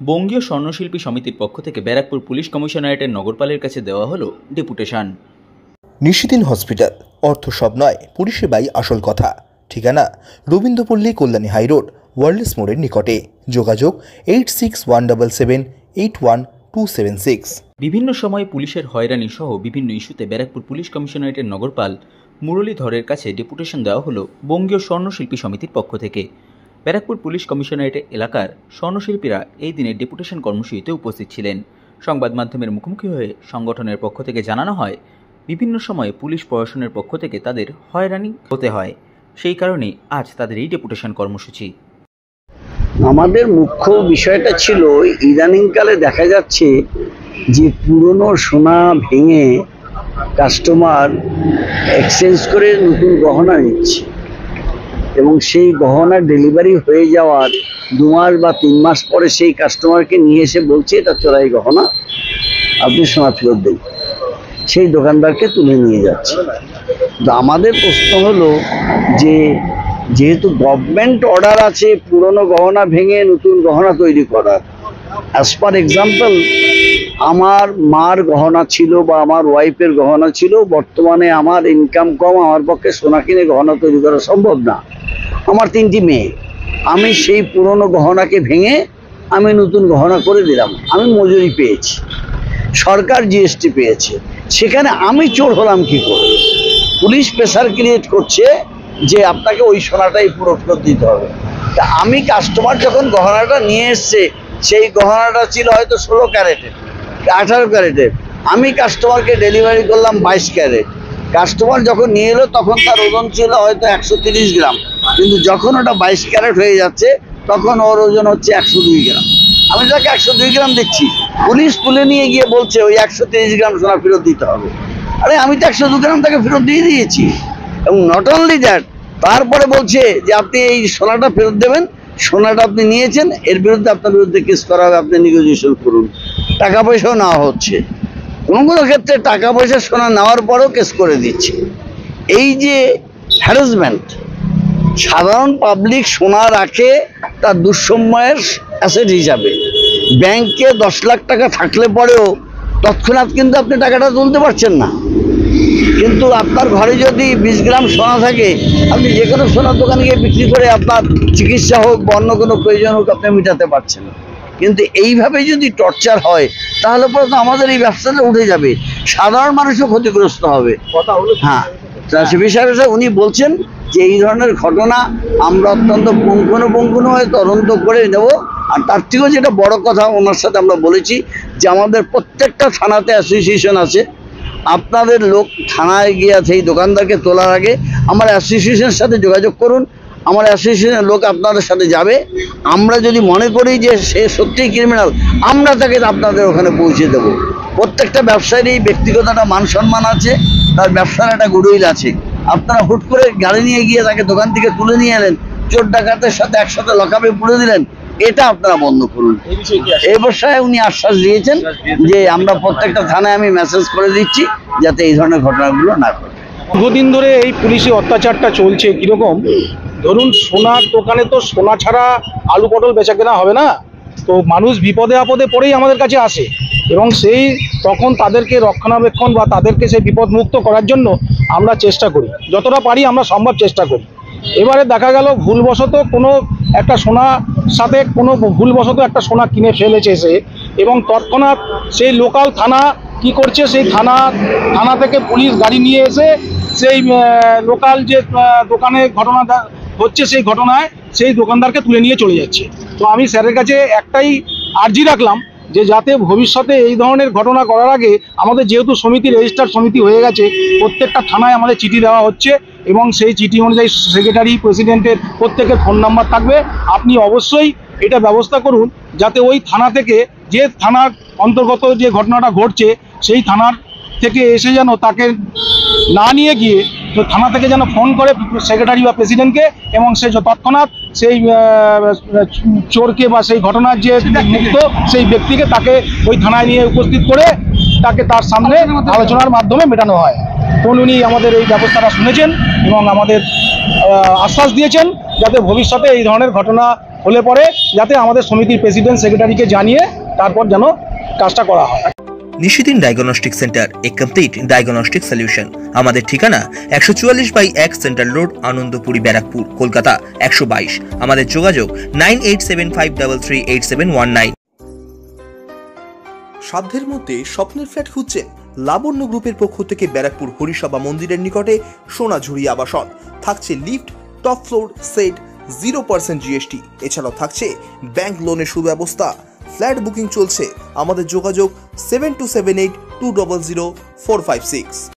বঙ্গীয় স্বর্ণশিল্পী সমিতির পক্ষ থেকে ব্যারাকপুর পুলিশ কমিশনারেটের নগরপালের কাছে দেওয়া হলো ডেপুটেশন। নিশিদিন হসপিটাল, অর্থ সব নয়, পরিষেবাই আসল কথা। ঠিকানা রবীন্দ্রপল্লী, কল্যাণী হাইরোড, ওয়ার্ল্ডস মোড়ের নিকটে। যোগাযোগ 8617781276। বিভিন্ন সময় পুলিশের হয়রানি সহ বিভিন্ন ইস্যুতে ব্যারাকপুর পুলিশ কমিশনারেটের নগরপাল মুরলীধরের কাছে ডেপুটেশন দেওয়া হলো বঙ্গীয় স্বর্ণশিল্পী সমিতির পক্ষ থেকে। ব্যারাকপুর পুলিশ কমিশনারেটের এলাকার স্বর্ণশিল্পীরা এই দিনের ডেপুটেশন কর্মসূচিতে উপস্থিত ছিলেন। সংবাদ মাধ্যমের মুখোমুখি হয়ে সংগঠনের পক্ষ থেকে জানানো হয়, বিভিন্ন সময়ে পুলিশ প্রশাসনের পক্ষ থেকে তাদের হয়রানি হতে হয়, সেই কারণেই আজ তাদের এই ডেপুটেশন কর্মসূচি। আমাদের মুখ্য বিষয়টা ছিল, ইদানিংকালে দেখা যাচ্ছে যে পুরনো সোনা ভেঙে কাস্টমার এক্সচেঞ্জ করে নতুন গহনা নিচ্ছে এবং সেই গহনা ডেলিভারি হয়ে যাওয়ার 2 মাস বা 3 মাস পরে সেই কাস্টমারকে নিয়ে এসে বলছে এটা চোরাই গহনা, আপনি সোনা ফেরত দিন। সেই দোকানদারকে তুলে নিয়ে যাচ্ছে। তো আমাদের প্রশ্ন হলো যে যেহেতু গভর্নমেন্ট অর্ডার আছে পুরনো গহনা ভেঙে নতুন গহনা তৈরি করার, অ্যাজ পার এক্সাম্পল আমার মার গহনা ছিল বা আমার ওয়াইফের গহনা ছিল, বর্তমানে আমার ইনকাম কম, আমার পক্ষে সোনা কিনে গহনা তৈরি করা সম্ভব না। আমার 3টি মেয়ে, আমি সেই পুরনো গহনাকে ভেঙে আমি নতুন গহনা করে দিলাম। আমি মজুরি পেয়েছি, সরকার জিএসটি পেয়েছে, সেখানে আমি চোর হলাম কি করে? পুলিশ প্রেসার ক্রিয়েট করছে যে আপনাকে ওই সোনাটাই পুরো ফেরত দিতে হবে। তা আমি কাস্টমার যখন গহনাটা নিয়ে এসছে, সেই গহনাটা ছিল হয়তো 16 ক্যারেটের, 18 ক্যারেটের, আমি কাস্টমারকে ডেলিভারি করলাম 22 ক্যারেট। কাস্টমার যখন নিয়ে এলো তখন তার ওজন ছিল হয়তো 130 গ্রাম, কিন্তু যখন ওটা 22 ক্যারেট হয়ে যাচ্ছে তখন ওর ওজন হচ্ছে 102 গ্রাম। আমি তাকে 102 গ্রাম দিচ্ছি, পুলিশ তুলে নিয়ে গিয়ে বলছে ওই 130 গ্রাম সোনা ফেরত দিতে হবে। আরে আমি তো 102 গ্রাম তাকে ফেরত দিয়ে দিয়েছি। এবং নট অনলি দ্যাট, তারপরে বলছে যে আপনি এই সোনাটা ফেরত দেবেন, সোনাটা আপনি নিয়েছেন, এর বিরুদ্ধে আপনার বিরুদ্ধে কেস করা হবে, আপনি নেগোসিয়েশন করুন। টাকা পয়সাও নেওয়া হচ্ছে, কোনো ক্ষেত্রে টাকা পয়সা সোনা নেওয়ার পরেও কেস করে দিচ্ছে। এই যে হ্যারাসমেন্ট, সাধারণ পাবলিক সোনা রাখে তার দুঃসময়ের অ্যাসেট হিসাবে, ব্যাংকে 10 লাখ টাকা থাকলে পরেও তৎক্ষণাৎ কিন্তু আপনি টাকাটা তুলতে পারছেন না। কিন্তু আপনার ঘরে যদি 20 গ্রাম সোনা থাকে, আপনি যে কোনো সোনার দোকানে গিয়ে বিক্রি করে আপনার চিকিৎসা হোক বা অন্য কোনো প্রয়োজন হোক আপনি মেটাতে পারছেন। কিন্তু এইভাবে যদি টর্চার হয় তাহলে পরে তো আমাদের এই ব্যবসাটা উঠে যাবে, সাধারণ মানুষও ক্ষতিগ্রস্ত হবে। হ্যাঁ, সে বিষয়ে উনি বলছেন যে এই ধরনের ঘটনা আমরা অত্যন্ত পুঙ্খানুপুঙ্খভাবে তদন্ত করে নেব। আর তার থেকেও যেটা বড় কথা ওনার সাথে আমরা বলেছি যে আমাদের প্রত্যেকটা থানাতে অ্যাসোসিয়েশন আছে, আপনাদের লোক থানায় গিয়ে সেই দোকানদারকে তোলার আগে আমার অ্যাসোসিয়েশনের সাথে যোগাযোগ করুন, আমার অ্যাসোসিয়েশনের লোক আপনাদের সাথে যাবে। আমরা যদি মনে করি যে সে সত্যিই ক্রিমিনাল, আমরা তাকে আপনাদের ওখানে পৌঁছে দেব। প্রত্যেকটা ব্যবসায়ীরই ব্যক্তিগত একটা মান সম্মান আছে, তার ব্যবসার একটা গুডউইল আছে। আপনারা হুট করে গাড়ি নিয়ে গিয়ে তাকে দোকান থেকে তুলে নিয়ে এলেন, চোর ডাকাতের সাথে একসাথে লকআপে পুরে দিলেন, এটা আপনারা বন্ধ করুন। এই বিষয়ে উনি আশ্বাস দিয়েছেন যে আমরা প্রত্যেকটা থানায় আমি মেসেজ করে দিচ্ছি যাতে এই ধরনের ঘটনাগুলো না ঘটে। দীর্ঘদিন ধরে এই পুলিশি অত্যাচারটা চলছে। কিরকম, ধরুন সোনার দোকানে তো সোনা ছাড়া আলু পটল বেচা কেনা হবে না, তো মানুষ বিপদে আপদে পড়েই আমাদের কাছে আসে এবং তখন তাদেরকে রক্ষণাবেক্ষণ বা তাদেরকে সেই বিপদ মুক্ত করার জন্য আমরা চেষ্টা করি, যতটা পারি আমরা সম্ভব চেষ্টা করি। এবারে দেখা গেল ভুলবশত কোনো একটা একটা সোনা কিনে ফেলেছে সে, এবং তৎক্ষণাৎ সেই লোকাল থানা কি করছে, সেই থানা থেকে পুলিশ গাড়ি নিয়ে এসে সেই লোকাল যে দোকানে ঘটনা হচ্ছে সেই ঘটনায় সেই দোকানদারকে তুলে নিয়ে চলে যাচ্ছে। তো আমি স্যারের কাছে একটাই আর্জি রাখলাম যে যাতে ভবিষ্যতে এই ধরনের ঘটনা করার আগে আমাদের যেহেতু সমিতি রেজিস্টার্ড সমিতি হয়ে গেছে, প্রত্যেকটা থানায় আমাদের চিঠি দেওয়া হচ্ছে এবং সেই চিঠি অনুযায়ী সেক্রেটারি, প্রেসিডেন্টের প্রত্যেকের ফোন নাম্বার থাকবে। আপনি অবশ্যই এটা ব্যবস্থা করুন যাতে ওই থানা থেকে, যে থানার অন্তর্গত যে ঘটনাটা ঘটছে সেই থানার থেকে এসে যেন তাকে না নিয়ে গিয়ে তো থানা থেকে যেন ফোন করে সেক্রেটারি বা প্রেসিডেন্টকে, এবং সে তৎক্ষণাৎ সেই চোরকে বা সেই ঘটনার যে মুক্ত সেই ব্যক্তিকে তাকে ওই থানায় নিয়ে উপস্থিত করে তাকে তার সামনে আলোচনার মাধ্যমে মেটানো হয়। তো উনি আমাদের এই ব্যবস্থাটা শুনেছেন এবং আমাদের আশ্বাস দিয়েছেন যাতে ভবিষ্যতে এই ধরনের ঘটনা হলে পরে যাতে আমাদের সমিতির প্রেসিডেন্ট সেক্রেটারিকে জানিয়ে তারপর যেন কাজটা করা হয়। নিশিদিন ডায়াগনস্টিক সেন্টার, এ কমপ্লিট ডায়াগনস্টিক সলিউশন। আমাদের ঠিকানা 144/1 সেন্ট্রাল রোড, আনন্দপুরি, ব্যারাকপুর, কলকাতা 122। আমাদের যোগাযোগ 9875338719। সাধ্যের মধ্যে স্বপ্নের ফ্ল্যাট খুঁজছেন? লাবণ্য গ্রুপের পক্ষ থেকে ব্যারাকপুর হরিসভা মন্দিরের নিকটে সোনাঝুরি আবাসন। থাকছে lift, top floor, set, 0% GST. এছাড়াও থাকছে ব্যাংক লোনের সুব্যবস্থা। ফ্ল্যাট বুকিং চলছে। আমাদের যোগাযোগ 7278200456।